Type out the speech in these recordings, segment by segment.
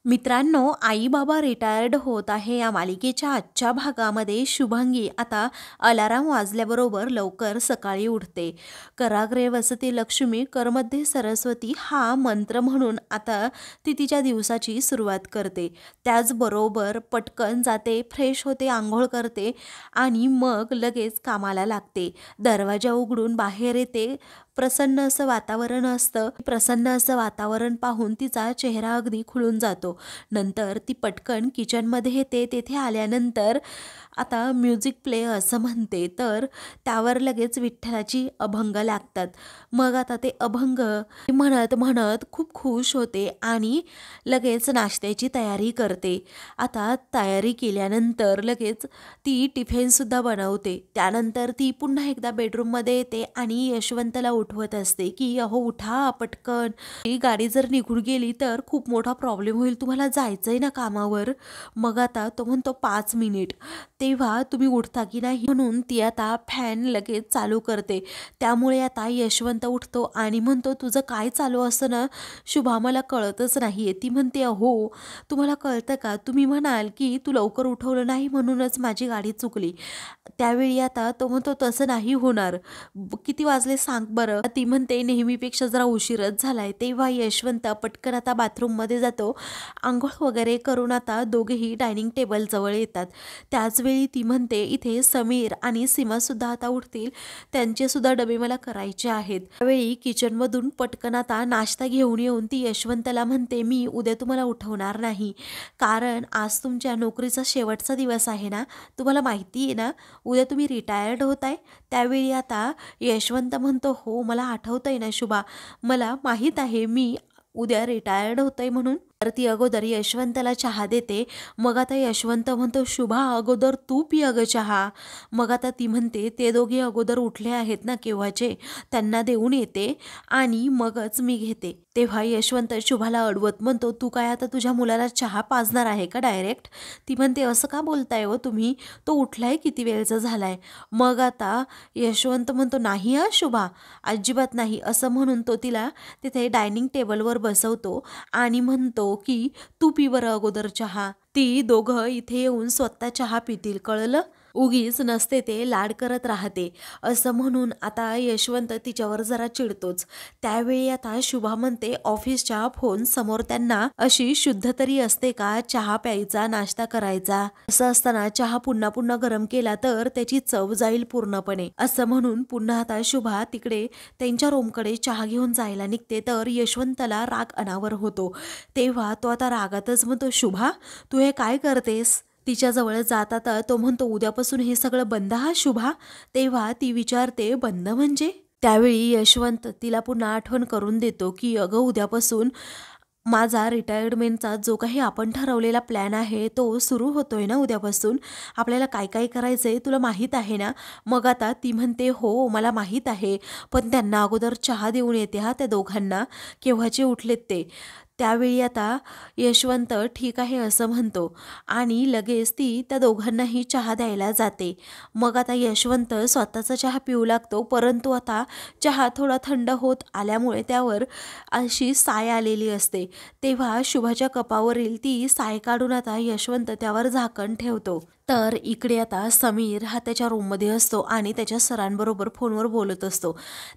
मित्रांनो, आई बाबा रिटायर्ड होत आहे या मालिकेच्या आजच्या भागामध्ये शुभांगी आता अलाराम वाजल्याबरोबर लवकर सकाळी उठते. कराग्रे वसते लक्ष्मी, करमध्ये सरस्वती हा मंत्र म्हणून आता ती तिच्या दिवसाची सुरुवात करते. त्याचबरोबर पटकन जाते, फ्रेश होते, आंघोळ करते आणि मग लगेच कामाला लागते. दरवाजा उघडून बाहेर येते. प्रसन्न असं वातावरण असतं. प्रसन्न असं वातावरण पाहून तिचा चेहरा अगदी खुलून जातो. नंतर ती पटकन किचनमध्ये येते. तेथे आल्यानंतर आता म्युझिक प्ले असं म्हणते, तर त्यावर लगेच विठ्ठलाची अभंग लागतात. मग आता ते अभंग म्हणत म्हणत खूप खुश होते आणि लगेच नाश्त्याची तयारी करते. आता तयारी केल्यानंतर लगेच ती टिफिनसुद्धा बनवते. त्यानंतर ती पुन्हा एकदा बेडरूममध्ये येते आणि यशवंतला उठवत असते की अहो उठा पटकन, ही गाडी जर निघून गेली तर खूप मोठा प्रॉब्लेम होईल, तुम्हाला जायचंय ना कामावर. मग आता तो म्हणतो 5 मिनिट, तेव्हा तुम्ही उठता की नाही, म्हणून ती आता फॅन लगेच चालू करते. त्यामुळे आता यशवंत उठतो आणि म्हणतो तुझं काय चालू असतं ना शुभा, मला कळतच नाहीये. ती म्हणते अहो तुम्हाला कळतं का, तुम्ही म्हणाल की तू लवकर उठवलं नाही म्हणूनच माझी गाडी चुकली. त्यावेळी आता तो म्हणतो तसं नाही होणार, किती वाजले सांग बरं. ती म्हणते नेहमीपेक्षा जरा उशीरच झालाय. तेव्हा यशवंत पटकन आता बाथरूममध्ये जातो. आंघोळ वगैरे करून आता दोघेही डायनिंग टेबल जवळ येतात. त्याचवेळी ती म्हणते इथे समीर आणि सीमासुद्धा आता उठतील, त्यांचेसुद्धा डबे मला करायचे आहेत. त्यावेळी किचनमधून पटकन आता नाश्ता घेऊन येऊन ती यशवंतला म्हणते मी उद्या तुम्हाला उठवणार नाही, कारण आज तुमच्या नोकरीचा शेवटचा दिवस आहे ना, तुम्हाला माहिती आहे ना, उद्या तुम्ही रिटायर्ड होताय. त्यावेळी आता यशवंत म्हणतो हो मला आठवतंय ना शुभा, मला माहीत आहे मी उद्या रिटायर्ड होतंय म्हणून. तर ती अगोदर यशवंतला चहा देते. मग आता यशवंत म्हणतो शुभा अगोदर तू पी अगं चहा. मग आता ती म्हणते ते दोघे अगोदर उठले आहेत ना केव्हाचे, त्यांना देऊन येते आणि मगच मी घेते. तेव्हा यशवंत शुभाला अडवत म्हणतो तू काय आता तुझ्या मुलाला चहा पाजणार आहे का डायरेक्ट. ती म्हणते असं का बोलताय हो तुम्ही, तो उठलाय किती वेळचा झालाय. मग आता यशवंत म्हणतो नाही हा शुभा, अजिबात नाही, असं म्हणून तो तिला तिथे डायनिंग टेबलवर बसवतो आणि म्हणतो की तू पी बरं अगोदर चहा. ती दोघं इथे येऊन स्वतः चहा पितील, कळलं. उगीच नसते ते लाड करत राहते असं म्हणून आता यशवंत तिच्यावर जरा चिडतोच. त्यावेळी आता शुभा म्हणते ऑफिसच्या फोन समोर त्यांना अशी शुद्ध तरी असते का चहा प्यायचा, नाश्ता करायचा. असं असताना चहा पुन्हा पुन्हा गरम केला तर त्याची चव जाईल पूर्णपणे, असं म्हणून पुन्हा आता शुभा तिकडे त्यांच्या रूमकडे चहा घेऊन जायला निघते. तर यशवंतला राग अनावर होतो. तेव्हा तो आता रागातच म्हणतो शुभा तू हे काय करतेस. तिच्याजवळ जात आता तो म्हणतो उद्यापासून हे सगळं बंद हा शुभा. तेव्हा ती विचारते बंद म्हणजे. त्यावेळी यशवंत तिला पुन्हा आठवण करून देतो की अगं उद्यापासून माझा रिटायरमेंटचा जो काही आपण ठरवलेला प्लॅन आहे तो सुरू होतोय ना, उद्यापासून आपल्याला काय काय करायचंय तुला माहीत आहे ना. मग आता ती म्हणते हो मला माहीत आहे, पण त्यांना अगोदर चहा देऊन येते हा त्या दोघांना, केव्हाचे उठलेत ते. त्यावेळी आता यशवंत ठीक आहे असं म्हणतो आणि लगेच ती त्या दोघांनाही चहा द्यायला जाते. मग आता यशवंत स्वतःचा चहा पिऊ लागतो, परंतु आता चहा थोडा थंड होत आल्यामुळे त्यावर अशी साय आलेली असते. तेव्हा शुभाच्या कपावरील ती साय काढून आता यशवंत त्यावर झाकण ठेवतो. तर इकडे आता समीर हा त्याच्या रूममध्ये असतो आणि त्याच्या सरांबरोबर फोनवर बोलत असतो.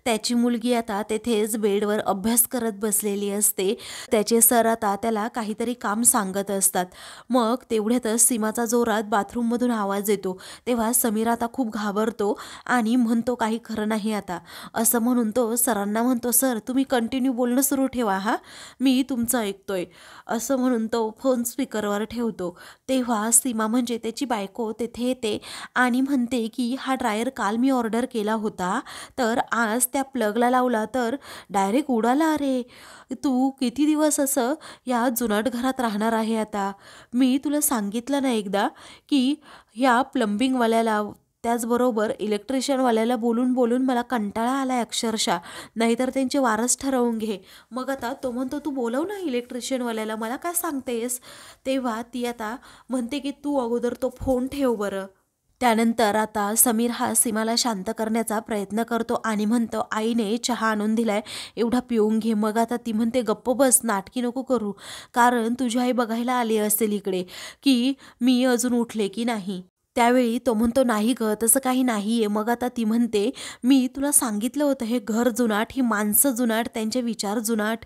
त्याची मुलगी आता तेथेच बेडवर अभ्यास करत बसलेली असते. त्याचे सर आता त्याला काहीतरी काम सांगत असतात. मग तेवढ्यातच सीमाचा जोरात बाथरूममधून आवाज येतो. तेव्हा समीर आता खूप घाबरतो आणि म्हणतो काही खरं नाही आता, असं म्हणून तो सरांना म्हणतो सर तुम्ही कंटिन्यू बोलणं सुरू ठेवा हा, मी तुमचं ऐकतोय, असं म्हणून तो फोन स्पीकरवर ठेवतो. तेव्हा सीमा म्हणजे त्याची बायको तेथे येते आणि म्हणते की हा ड्रायर काल मी ऑर्डर केला होता, तर आज त्या प्लगला लावला तर डायरेक्ट उडाला. अरे तू किती दिवस असं या जुनाट घरात राहणार आहे आता. मी तुला सांगितलं ना एकदा की ह्या प्लंबिंगवाल्याला त्याचबरोबर इलेक्ट्रिशियनवाल्याला बोलून बोलून मला कंटाळा आलाय अक्षरशः, नाहीतर त्यांचे वारस ठरवून घे. मग आता तो म्हणतो तू बोलव ना इलेक्ट्रिशियनवाल्याला, मला काय सांगतेस. तेव्हा ती आता म्हणते की तू अगोदर तो फोन ठेव बरं. त्यानंतर आता समीर हा सीमाला शांत करण्याचा प्रयत्न करतो आणि म्हणतो, आईने चहा आणून दिलाय, एवढा पिऊन घे. मग आता ती म्हणते, गप्प बस, नाटकी नको करू, कारण तुझी आई बघायला आली असेल इकडे की मी अजून उठले की नाही. त्यावेळी तो म्हणतो, नाही ग, तसं काही नाही आहे. मग आता ती म्हणते, मी तुला सांगितलं होतं हे घर जुनाट, ही माणसं जुनाट, त्यांचे विचार जुनाट,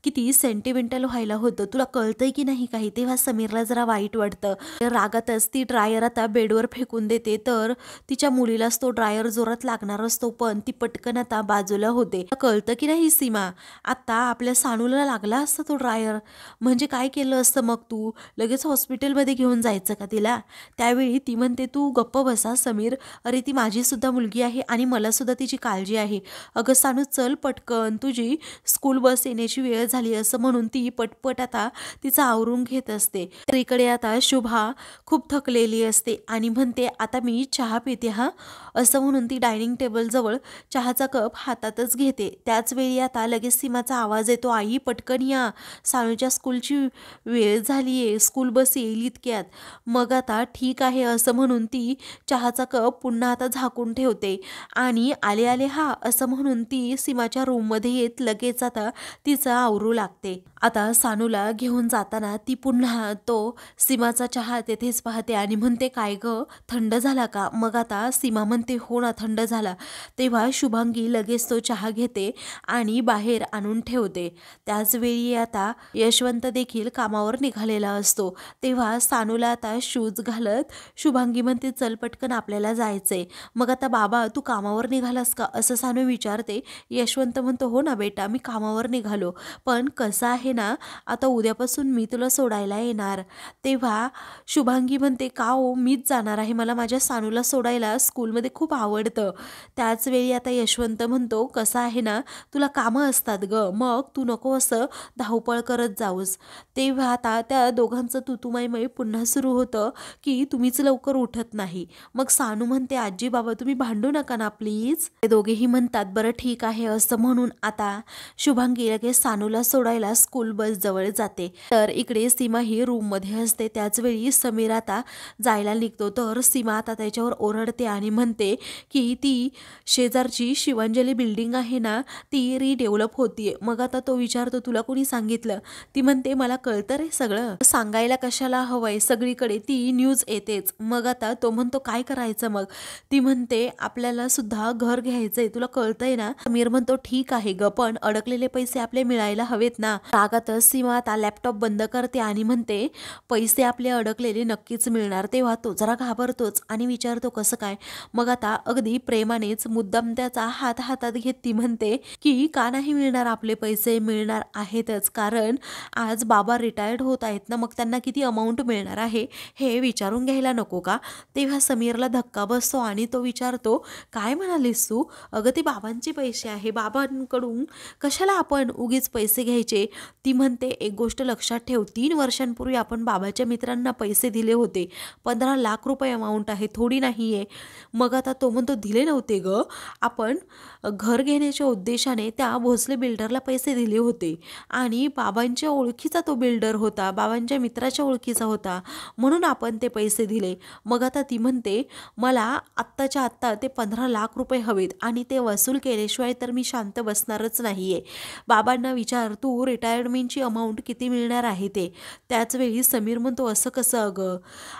किती सेंटिमेंटल व्हायला होतं, तुला कळतंय की नाही काही. तेव्हा समीरला जरा वाईट वाटतं. रागातच ती ड्रायर आता बेडवर फेकून देते, तर तिच्या मुलीलाच तो ड्रायर जोरात लागणार असतो, पण ती पटकन आता बाजूला होते. कळतं की नाही सीमा, आता आपल्या सानूला लागला असता तो ड्रायर, म्हणजे काय केलं असतं मग तू, लगेच हॉस्पिटलमध्ये घेऊन जायचं का तिला. त्यावेळी ती म्हणते, तू गप्प बसा समीर, अरे ती माझी सुद्धा मुलगी आहे आणि मला सुद्धा तिची काळजी आहे. अगं सानू, चल पटकन, तुझी स्कूल बस येण्याची वेळ झाली. असं म्हणून ती पटपट आता तिचं आवरून घेत असते. तर इकडे आता शुभा खूप थकलेली असते आणि म्हणते, आता मी चहा पिते हा. असं म्हणून ती डायनिंग टेबलजवळ चहाचा कप हातातच घेते. त्याच वेळी आता लगेच सीमाचा आवाज येतो, आई पटकन या, सानूच्या स्कूलची वेळ झाली आहे, स्कूल बस येईल इतक्यात. मग आता ठीक आहे असं म्हणून ती चहाचा कप पुन्हा आता झाकून ठेवते आणि आले आले हा असं म्हणून ती सीमाच्या रूममध्ये येत लगेच आता तिचं आवरू लागते. आता सानूला घेऊन जाताना ती पुन्हा तो सीमाचा चहा तेथेच पाहते आणि म्हणते, काय ग, थंड झाला का. मग आता सीमा म्हणते, हो ना, थंड झाला. तेव्हा शुभांगी लगेच तो चहा घेते आणि बाहेर आणून ठेवते. त्याच वेळी आता यशवंत देखील कामावर निघालेला असतो. तेव्हा सानूला आता शूज घालत शुभांगी म्हणते, चल पटकन आपल्याला जायचंय. मग आता बाबा, तू कामावर निघालास का असं सानू विचारते. यशवंत म्हणतो, हो ना बेटा, मी कामावर निघालो, पण कसं आहे ना, आता उद्यापासून मी तुला सोडायला येणार. तेव्हा शुभांगी म्हणते, का हो, मीच जाणार आहे, मला माझ्या सानूला सोडायला स्कूलमध्ये खूप आवडतं. त्याच वेळी आता यशवंत म्हणतो, कसं आहे ना, तुला कामं असतात ग, मग तू नको असं धावपळ करत जाऊस. तेव्हा आता त्या दोघांचं तुतुमयमय पुन्हा सुरू होतं की तुम्हीच लवकर उठत नाही. मग सानू म्हणते, आजी बाबा तुम्ही भांडू नका ना प्लीज. ते दोघेही म्हणतात, बरं ठीक आहे असं म्हणून आता शुभांगी लगेच सानूला सोडायला स्कूल बस जवळ जाते. तर इकडे सीमा ही रूममध्ये असते. त्याच वेळी समीर आता जायला निघतो, तर सीमा आता त्याच्यावर ओरडते आणि म्हणते की ती शेजारची शिवांजली बिल्डिंग आहे ना, ती रिडेव्हलप होतीये. मग आता तो विचारतो, तुला कोणी सांगितलं. ती म्हणते, मला कळतं रे सगळं, सांगायला कशाला हवंय, सगळीकडे ती न्यूज येतेच. मग आता तो म्हणतो, काय करायचं मग. ती म्हणते, आपल्याला सुद्धा घर घ्यायचंय, तुला कळतंय ना. समीर म्हणतो, ठीक आहे ग, पण अडकलेले पैसे आपले मिळायला हवेत ना. रागातच सीमा आता लॅपटॉप बंद करते आणि म्हणते, पैसे आपले अडकलेले नक्कीच मिळणार. तेव्हा तो जरा घाबरतोच आणि विचारतो, कसं काय. मग आता अगदी प्रेमानेच मुद्दाम त्याचा हात हातात घेत ती म्हणते की का नाही मिळणार आपले पैसे, मिळणार आहेतच, कारण आज बाबा रिटायर्ड होत आहेत ना, मग त्यांना किती अमाऊंट मिळणार आहे हे विचारून घ्यायला नको का. तेव्हा समीरला धक्का बसतो आणि तो विचारतो, काय म्हणालीस तू. अगं ते बाबांचे पैसे आहे, बाबांकडून कशाला आपण उगीच पैसे घ्यायचे. ती म्हणते, एक गोष्ट लक्षात ठेव, 3 वर्षांपूर्वी आपण बाबाच्या मित्रांना पैसे दिले होते, 15 लाख रुपये अमाऊंट आहे, थोडी नाही आहे. मग आता तो म्हणतो, दिले नव्हते ग, आपण घर घेण्याच्या उद्देशाने त्या भोसले बिल्डरला पैसे दिले होते आणि बाबांच्या ओळखीचा तो बिल्डर होता, बाबांच्या मित्राच्या ओळखीचा होता, म्हणून आपण ते पैसे दिले. मग आता ती म्हणते, मला आत्ताच्या आत्ता ते 15 लाख रुपये हवेत आणि ते वसूल केल्याशिवाय तर मी शांत बसणारच नाहीये. बाबांना विचार, तू रिटायरमेंटची अमाऊंट किती मिळणार आहे ते. त्याच वेळी समीर म्हणतो, असं कसं अगं,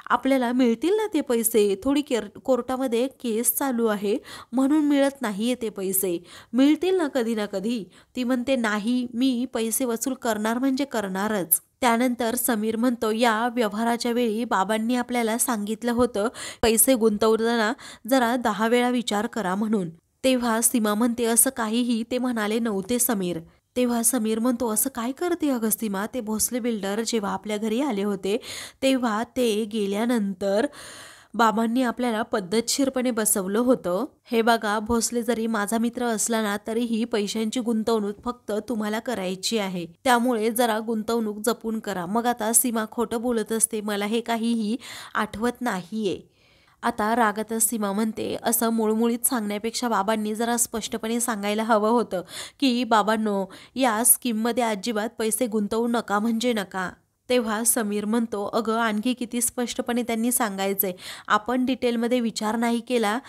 आपल्याला मिळतील ना ते पैसे, थोडी कोर्टामध्ये केस चालू आहे म्हणून मिळत नाहीये ते पैसे, मिळतील ना कधी ना कधी. ती म्हणते, नाही, मी पैसे वसूल करणार म्हणजे करणारच. त्यानंतर समीर म्हणतो, या व्यवहाराच्या वेळी बाबांनी आपल्याला सांगितलं होतं पैसे गुंतवताना जरा 10 वेळा विचार करा म्हणून. तेव्हा सीमा म्हणते, असं काहीही ते म्हणाले नव्हते समीर. तेव्हा समीर म्हणतो, असं काय करते अगं सीमा, ते भोसले बिल्डर जेव्हा आपल्या घरी आले होते तेव्हा ते गेल्यानंतर बाबांनी आपल्याला पद्धतशीरपणे बसवलं होतं. हे बघा, भोसले जरी माझा मित्र असला ना, तरीही पैशांची गुंतवणूक फक्त तुम्हाला करायची आहे, त्यामुळे जरा गुंतवणूक जपून करा. मग आता सीमा खोटं बोलत असते, मला हे काहीही आठवत नाहीये. आता रागातच सीमा म्हणते, असं मुळमुळीत सांगण्यापेक्षा बाबांनी जरा स्पष्टपणे सांगायला हवं होतं की बाबांनो, या स्कीममध्ये अजिबात पैसे गुंतवू नका म्हणजे नका. तेव्हा समीर म्हणतो, अगं आणखी किती स्पष्टपणे त्यांनी सांगायचंय, आपण डिटेलमध्ये विचार नाही केला.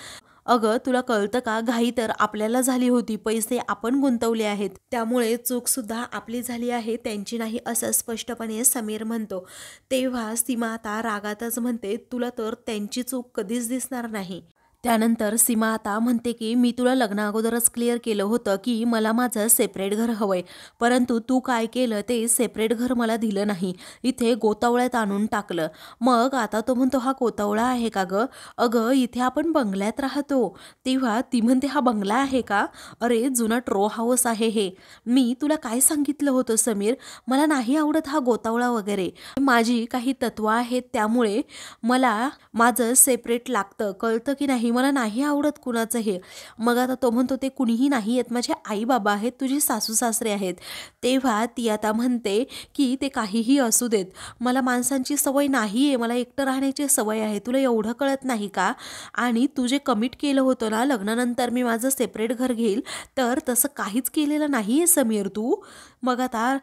अगं तुला कळतं का, घाई तर आपल्याला झाली होती, पैसे आपण गुंतवले आहेत, त्यामुळे चूकसुद्धा आपली झाली आहे, त्यांची नाही, असं स्पष्टपणे समीर म्हणतो. तेव्हा सीमा आता रागातच म्हणते, तुला तर त्यांची चूक कधीच दिसणार नाही. त्यानंतर सीमा आता म्हणते की मी तुला लग्नाअगोदरच क्लिअर केलं होतं की मला माझं सेपरेट घर हवंय, परंतु तू काय केलं, ते सेपरेट घर मला दिलं नाही, इथे गोतावळ्यात आणून टाकलं. मग आता तो म्हणतो, हा गोतावळा आहे का गं? अगं इथे आपण बंगल्यात राहतो. तेव्हा ती म्हणते, हा बंगला आहे का? अरे जुना ट्रो हाऊस आहे हे. मी तुला काय सांगितलं होतं समीर, मला नाही आवडत हा गोतावळा वगैरे, माझी काही तत्त्व आहेत, त्यामुळे मला माझं सेपरेट लागतं, कळतं की नाही, मला नाही आवडत कुणाचं हे. मग आता तो म्हणतो, ते कुणीही नाही आहेत, माझे आई बाबा आहेत, तुझी सासू सासरे आहेत. तेव्हा ती आता म्हणते की ते काहीही असू देत, मला माणसांची सवय नाही आहे, मला एकटं राहण्याची सवय आहे, तुला एवढं कळत नाही का? आणि तू जे कमिट केलं होतं ना, लग्नानंतर मी माझं सेपरेट घर घेईल, तर तसं काहीच केलेलं नाही आहे समीर तू. मग आता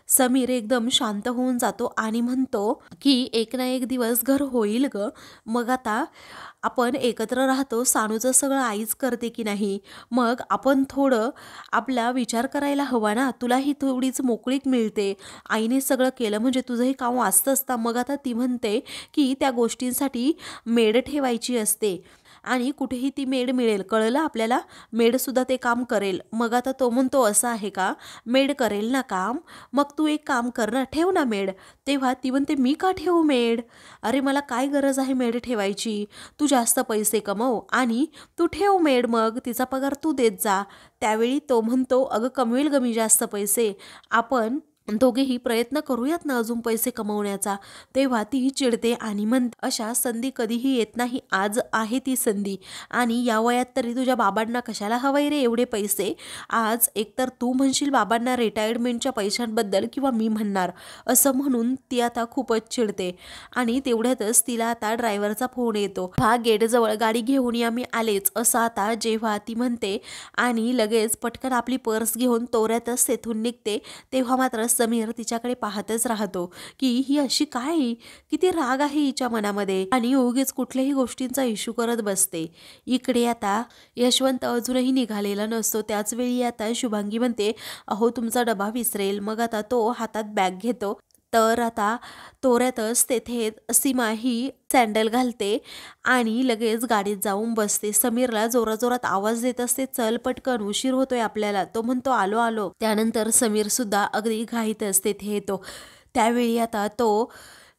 समीर एकदम शांत होऊन जातो आणि म्हणतो की एक ना एक दिवस घर होईल ग. मग आता आपण एकत्र राहतो, सानूचं सगळं आईच करते की नाही, मग आपण थोडं आपला विचार करायला हवा ना, तुलाही थोडीच मोकळीक मिळते, आईने सगळं केलं म्हणजे तुझंही काम वाचतं असतं. मग आता ती म्हणते की त्या गोष्टींसाठी मेड ठेवायची असते आणि कुठेही ती मेड मिळेल, कळलं आपल्याला, मेडसुद्धा ते काम करेल. मग आता तो म्हणतो, असं आहे का, मेड करेल ना काम, मग तू एक काम कर ना, ठेव ना मेड. तेव्हा ती म्हणते, मी का ठेवू मेड, अरे मला काय गरज आहे मेड ठेवायची, तू जास्त पैसे कमव आणि तू ठेव मेड, मग तिचा पगार तू देत जा. त्यावेळी तो म्हणतो, अगं कमवेल ग मी जास्त पैसे, आपण दोघेही प्रयत्न करूयात ना अजून पैसे कमवण्याचा. तेव्हा ती चिडते आणि म्हणते, अशा संधी कधीही येत नाही, आज आहे ती संधी, आणि या वयात तरी तुझ्या बाबांना कशाला हवंय रे एवढे पैसे. आज एकतर तू म्हणशील बाबांना रिटायरमेंटच्या पैशांबद्दल, किंवा मी म्हणणार, असं म्हणून ती आता खूपच चिडते. आणि तेवढ्यातच तिला आता ड्रायव्हरचा फोन येतो, हा गेटजवळ गाडी घेऊन या, मी आलेच, असं आता जेव्हा ती म्हणते आणि लगेच पटकन आपली पर्स घेऊन तोऱ्यातच तेथून निघते. तेव्हा मात्र समीर तिच्याकडे पाहतच राहतो की ही अशी काय, किती राग आहे हिच्या मनामध्ये, आणि उगीच कुठल्याही गोष्टींचा इश्यू करत बसते. इकडे आता यशवंत अजूनही निघालेला नसतो. त्याच वेळी आता शुभांगी म्हणते, अहो तुमचा डबा विसरेल. मग आता तो हातात बॅग घेतो, तर आता तोऱ्यातच तेथे सीमा ही सँडल घालते आणि लगेच गाडीत जाऊन बसते. समीरला जोराजोरात आवाज देत असते, चल पटकन, उशीर होतोय आपल्याला. तो म्हणतो, आलो आलो. त्यानंतर समीर सुद्धा अगदी घाईतच तेथे येतो. त्यावेळी आता तो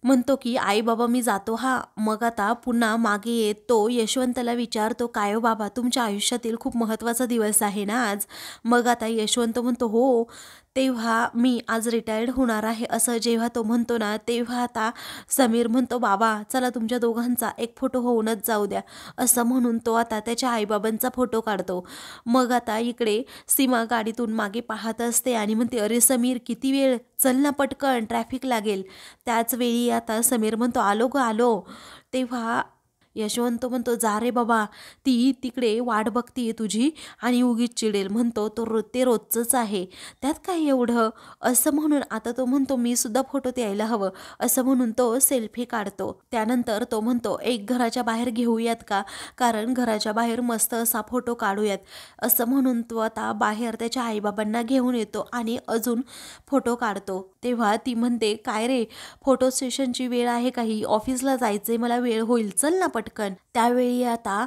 म्हणतो की आई बाबा मी जातो हा. मग आता पुन्हा मागे येत तो यशवंतला विचारतो, काय हो बाबा, तुमच्या आयुष्यातील खूप महत्त्वाचा दिवस आहे ना आज. मग आता यशवंत म्हणतो, हो. तेव्हा मी आज रिटायर्ड होणार आहे, असं जेव्हा तो म्हणतो ना, तेव्हा आता समीर म्हणतो, बाबा चला तुमच्या दोघांचा एक फोटो होऊनच जाऊ द्या, असं म्हणून तो आता त्याच्या आईबाबांचा फोटो काढतो. मग आता इकडे सीमा गाडीतून मागे पाहत असते आणि म्हणते, अरे समीर किती वेळ, चल ना पटकन, ट्रॅफिक लागेल. त्याच वेळी आता समीर म्हणतो, आलो ग आलो. तेव्हा यशवंत म्हणतो, जा रे बाबा, ती तिकडे वाट बघतीये तुझी आणि उगीच चिडेल, म्हणतो तो ते रोजचंच आहे, त्यात काय एवढं, असं म्हणून आता तो म्हणतो, मी सुद्धा फोटोत यायला हवं, असं म्हणून तो सेल्फी काढतो. त्यानंतर तो म्हणतो, एक घराच्या बाहेर घेऊयात का, कारण घराच्या बाहेर मस्त असा फोटो काढूयात, असं म्हणून तो आता बाहेर त्याच्या आईबाबांना घेऊन येतो आणि अजून फोटो काढतो. तेव्हा ती म्हणते, काय रे, फोटो सेशनची वेळ आहे काही, ऑफिसला जायचंय मला, वेळ होईल, चल ना पटकन. त्यावेळी आता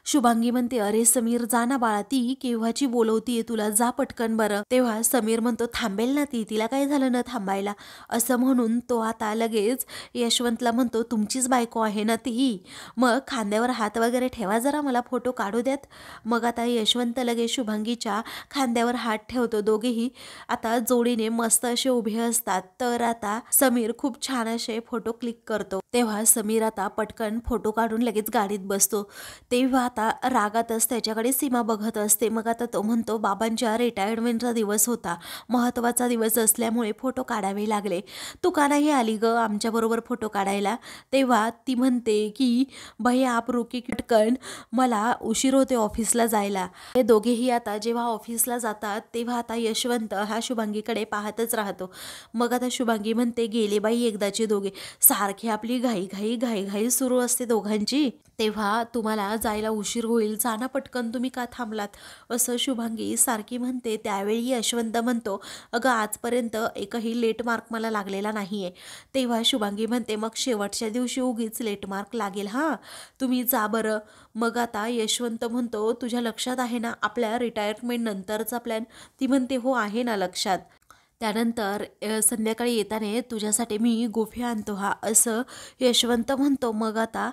शुभांगी म्हणते, अरे समीर जा ना बाळा, ती केव्हाची बोलवतीये तुला, जा पटकन बरं. तेव्हा समीर म्हणतो, थांबेल ना ती, तिला काय झालं ना थांबायला, असं म्हणून तो आता लगेच यशवंतला म्हणतो, तुमचीच बायको आहे ना ती, मग खांद्यावर हात वगैरे ठेवा जरा, मला फोटो काढू द्यात. मग आता यशवंत लगेच शुभांगीच्या खांद्यावर हात ठेवतो. दोघेही आता जोडीने मस्त असे उभे असतात. तर आता समीर खूप छान असे फोटो क्लिक करतो. तेव्हा समीर आता पटकन फोटो काढून करून लगेच गाडीत बसतो. तेव्हा आता रागातच त्याच्याकडे सीमा बघत असते. मग आता तो म्हणतो, बाबांच्या रिटायरमेंटचा दिवस होता, महत्त्वाचा दिवस असल्यामुळे फोटो काढावे लागले. तू का नाही आली गं आमच्याबरोबर फोटो काढायला? तेव्हा ती म्हणते की भैया आप रुकी पटकन, मला उशीर होते ऑफिसला जायला. हे दोघेही आता जेव्हा ऑफिसला जातात तेव्हा आता यशवंत हा शुभांगीकडे पाहतच राहतो. मग आता शुभांगी म्हणते, गेले बाई एकदाचे दोघे, सारखी आपली घाई घाई सुरू असते दोघांची. तेव्हा तुम्हाला जायला उशीर होईल, जा ना पटकन, तुम्ही का थांबलात, असं शुभांगी सारखी म्हणते. त्यावेळी यशवंत म्हणतो, अगं आजपर्यंत एकही लेट मार्क मला लागलेला नाही आहे. तेव्हा शुभांगी म्हणते, मग शेवटच्या दिवशी उगीच लेट मार्क लागेल, हां तुम्ही जा बरं. मग आता यशवंत म्हणतो, तुझ्या लक्षात आहे ना आपल्या रिटायरमेंट नंतरचा प्लॅन? ती म्हणते, हो आहे ना लक्षात. त्यानंतर संध्याकाळी येताना तुझ्यासाठी मी गोफी आणतो हा, असं यशवंत म्हणतो. मग आता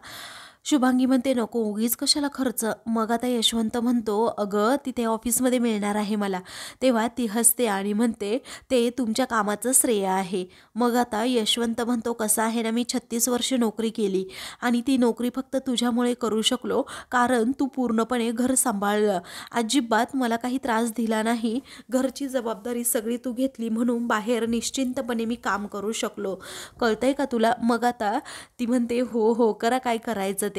शुभांगी म्हणते, नको उगीच कशाला खर्च. मग आता यशवंत म्हणतो, अगं तिथे ऑफिसमध्ये मिळणार आहे मला. तेव्हा ती हसते आणि म्हणते, ते तुमच्या कामाचं श्रेय आहे. मग आता यशवंत म्हणतो, कसं आहे ना, मी 36 वर्ष नोकरी केली आणि ती नोकरी फक्त तुझ्यामुळे करू शकलो, कारण तू पूर्णपणे घर सांभाळलं, अजिबात मला काही त्रास दिला नाही. घरची जबाबदारी सगळी तू घेतली, म्हणून बाहेर निश्चिंतपणे मी काम करू शकलो, कळतंय का तुला? मग आता ती म्हणते, हो हो करा, काय करायचं ते.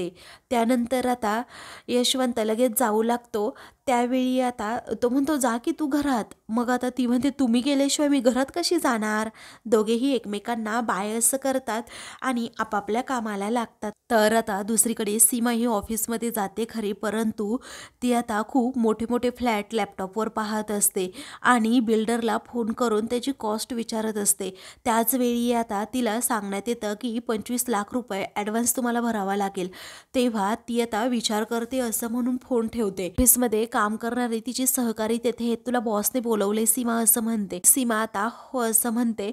त्यानंतर आता यशवंत लगेच जाऊ लागतो. त्यावेळी आता तो म्हणतो, जा की तू घरात. मग आता ती म्हणते, तुम्ही गेल्याशिवाय मी घरात कशी जाणार? दोघेही एकमेकांना बाय असं करतात आणि आपापल्या कामाला लागतात. तर आता दुसरीकडे सीमा ही ऑफिसमध्ये जाते खरी, परंतु ती आता खूप मोठे मोठे फ्लॅट लॅपटॉपवर पाहत असते आणि बिल्डरला फोन करून त्याची कॉस्ट विचारत असते. त्याच वेळी आता तिला सांगण्यात येतं की 25 लाख रुपये ॲडव्हान्स तुम्हाला भरावा लागेल. तेव्हा ती आता विचार करते असं म्हणून फोन ठेवते. ऑफिसमध्ये काम करणारे तिची सहकारी तेथे आहेत, तुला बॉसने बोलवले सीमा, असं म्हणते. सीमा आता हो असं म्हणते.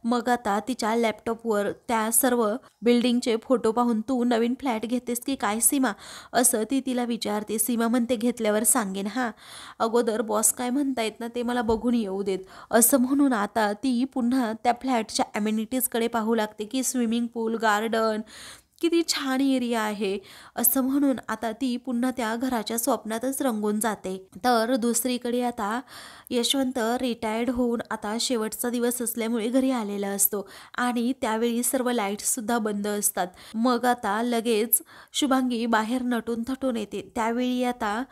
मग आता तिच्या लॅपटॉपवर त्या सर्व बिल्डिंगचे फोटो पाहून, तू नवीन फ्लॅट घेतेस की काय सीमा, असं ती तिला विचारते. सीमा म्हणते, घेतल्यावर सांगेन हां, अगोदर बॉस काय म्हणतायत ना ते मला बघून येऊ देत, असं म्हणून आता ती पुन्हा त्या फ्लॅटच्या ॲमेनिटीजकडे पाहू लागते की स्विमिंग पूल, गार्डन, किती छान एरिया आहे, असं म्हणून आता ती पुन्हा त्या घराच्या स्वप्नातच रंगून जाते. तर दुसरीकडे आता यशवंत रिटायर्ड होऊन आता शेवटचा दिवस असल्यामुळे घरी आलेला असतो आणि त्यावेळी सर्व लाईट्ससुद्धा बंद असतात. मग आता लगेच शुभांगी बाहेर नटून थटून येते. त्यावेळी आता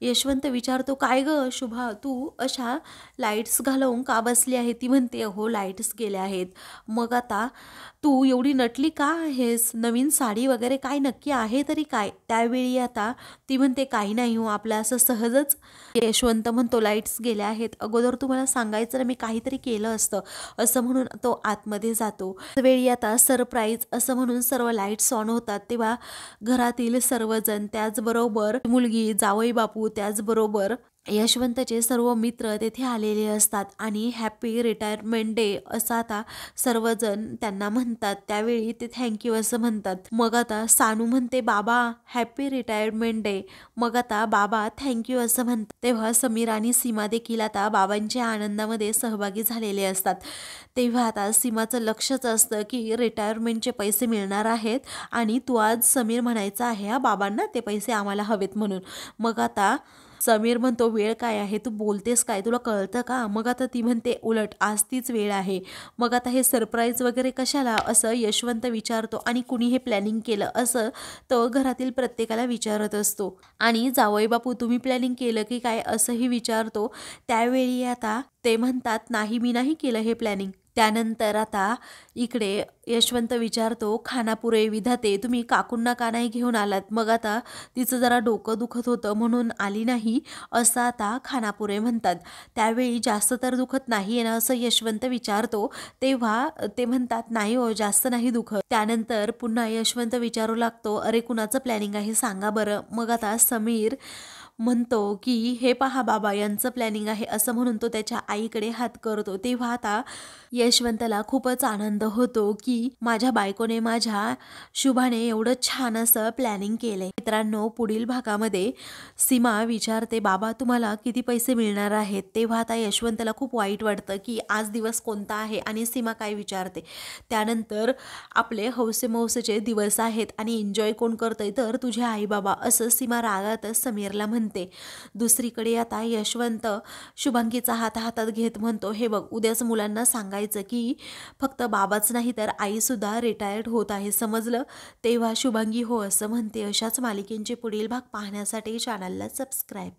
यशवंत विचारतो, काय गं शुभा, तू अशा लाईट्स घालवून का बसली आहे? ती म्हणते, हो लाईट्स गेल्या आहेत. मग आता तू एवढी नटली का आहेस? नवीन साडी वगैरे काय नक्की आहे तरी काय? त्यावेळी आता ती म्हणते, काही नाही हो, आपलं असं सहजच. यशवंत म्हणतो, लाईट्स गेल्या आहेत, अगोदर तुम्हाला सांगायचं ना, मी काहीतरी केलं असतं, असं म्हणून तो आतमध्ये जातो. त्यावेळी आता सरप्राईज असं म्हणून सर्व लाईट्स ऑन होतात. तेव्हा घरातील सर्वजण, त्याचबरोबर मुलगी, जावई बापू, त्याचबरोबर यशवंतचे सर्व मित्र तेथे आलेले असतात आणि हॅपी रिटायरमेंट डे असं आता सर्वजण त्यांना म्हणतात. त्यावेळी ते थँक्यू असं म्हणतात. मग आता सानू म्हणते, बाबा हॅपी रिटायरमेंट डे. मग आता बाबा थँक्यू असं म्हणतात. तेव्हा समीर आणि सीमा देखील आता बाबांच्या आनंदामध्ये सहभागी झालेले असतात. तेव्हा आता सीमाचं लक्षच असतं की रिटायरमेंटचे पैसे मिळणार आहेत आणि तू आज समीर म्हणायचं आहे हा बाबांना, ते पैसे आम्हाला हवेत म्हणून. मग आता समीर म्हणतो, वेळ काय आहे, तू बोलतेस काय, तुला कळतं का? मग आता ती म्हणते, उलट आज तीच वेळ आहे. मग आता हे सरप्राईज वगैरे कशाला, असं यशवंत विचारतो आणि कुणी हे प्लॅनिंग केलं, असं तो घरातील प्रत्येकाला विचारत असतो. आणि जावई बापू, तुम्ही प्लॅनिंग केलं की काय, असंही विचारतो. त्यावेळी आता ते म्हणतात, नाही मी नाही केलं हे प्लॅनिंग. त्यानंतर आता इकडे यशवंत विचारतो, खानापुरे विधाते, तुम्ही काकूंना का नाही घेऊन आलात? मग आता तिचं जरा डोकं दुखत होतं म्हणून आली नाही, असं आता खानापुरे म्हणतात. त्यावेळी जास्त तर दुखत नाही आहे ना, असं यशवंत विचारतो. तेव्हा ते म्हणतात, नाही हो जास्त नाही दुखत. त्यानंतर पुन्हा यशवंत विचारू लागतो, अरे कुणाचं प्लॅनिंग आहे सांगा बरं. मग आता समीर म्हणतो की हे पहा बाबा यांचं प्लॅनिंग आहे असं म्हणून तो त्याच्या आईकडे हात करतो. तेव्हा आता यशवंतला खूपच आनंद होतो की माझ्या बायकोने माझ्या शुभाने एवढं छान असं प्लॅनिंग केलंय. मित्रांनो, पुढील भागामध्ये सीमा विचारते बाबा तुम्हाला किती पैसे मिळणार आहेत. तेव्हा आता यशवंतला खूप वाईट वाटतं की आज दिवस कोणता आहे आणि सीमा काय विचारते. त्यानंतर आपले हौसे-मौसेचे दिवस आहेत आणि एन्जॉय कोण करतंय तर तुझे आई बाबा, असं सीमा रागातच समीरला म्हणते. दुसरीकडे आता यशवंत शुभांगीचा हात हातात घेत म्हणतो हे बघ उद्याच मुलांना सांगायचं की फक्त बाबाच नाही तर आई सुद्धा रिटायर्ड होत आहे, समजलं. तेव्हा शुभांगी हो असं म्हणते. अशाच मालिकेंचे पुढील भाग पाहण्यासाठी चॅनलला सबस्क्राईब करा.